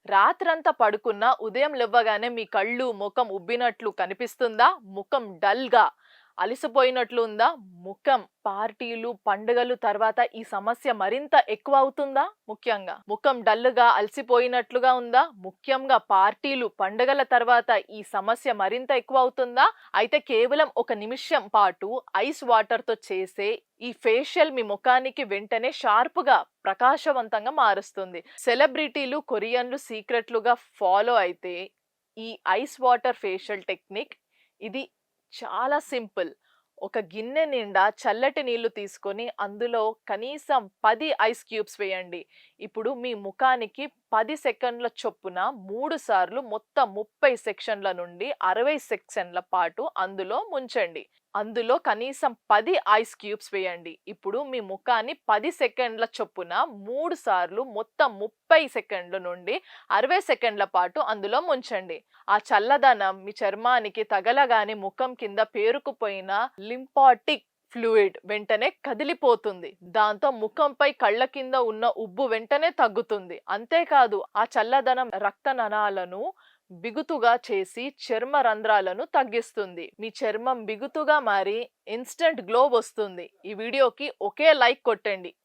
రాత్రంతా పడుకున్నా ఉదయం లెవ్వగానే మీ కళ్ళు, ముఖం ఉబ్బినట్లు కనిపిస్తుందా? ముఖం డల్‌గా అలిసిపోయినట్లు ఉందా? ముఖం పార్టీలు, పండుగలు తర్వాత ఈ సమస్య మరింత ఎక్కువవుతుందా? ముఖం డల్‌గా అలసిపోయినట్లుగా ఉందా? ముఖ్యంగా పార్టీలు, పండుగల తర్వాత ఈ సమస్య మరింత ఎక్కువవుతుందా? అయితే కేవలం ఒక నిమిషం పాటు ఐస్ వాటర్‌తో చేసే ఈ ఫేషియల్ మీ ముఖానికి వెంటనే షార్ప్‌గా, ప్రకాశవంతంగా మారుస్తుంది. సెలబ్రిటీలు, కొరియన్లు సీక్రెట్‌లుగా ఫాలో అయితే ఈ ఐస్ వాటర్ ఫేషియల్ టెక్నిక్ ఇది చాలా సింపుల్. ఒక గిన్నె నిండా చల్లటి నీళ్లు తీసుకొని అందులో కనీసం 10 ఐస్ క్యూబ్స్ వేయండి. ఇప్పుడు మీ ముఖానికి 10 సెకండ్ల చొప్పున 3 సార్లు మొత్తం 30 సెక్షన్ల నుండి 60 సెక్షన్ల పాటు అందులో ముంచండి. అందులో కనీసం 10 ఐస్ క్యూబ్స్ వేయండి. ఇప్పుడు మీ ముఖాన్ని 10 సెకండ్ల చొప్పున 3 సార్లు మొత్తం 30 సెకండ్ల నుండి 60 సెకండ్ల పాటు అందులో ముంచండి. ఆ చల్లదనం మీ చర్మానికి తగలగానే ముఖం కింద పేరుకుపోయిన లింపాటిక్ ఫ్లూయిడ్ వెంటనే కదిలిపోతుంది. దాంతో ముఖంపై కళ్ళ కింద ఉన్న ఉబ్బు వెంటనే తగ్గుతుంది. అంతేకాదు ఆ చల్లదనం రక్తనాళాలను బిగుతుగా చేసి చర్మ రంధ్రాలను తగ్గిస్తుంది. మీ చర్మం బిగుతుగా మారి ఇన్స్టంట్ గ్లో వస్తుంది. ఈ వీడియోకి ఒకే లైక్ కొట్టండి.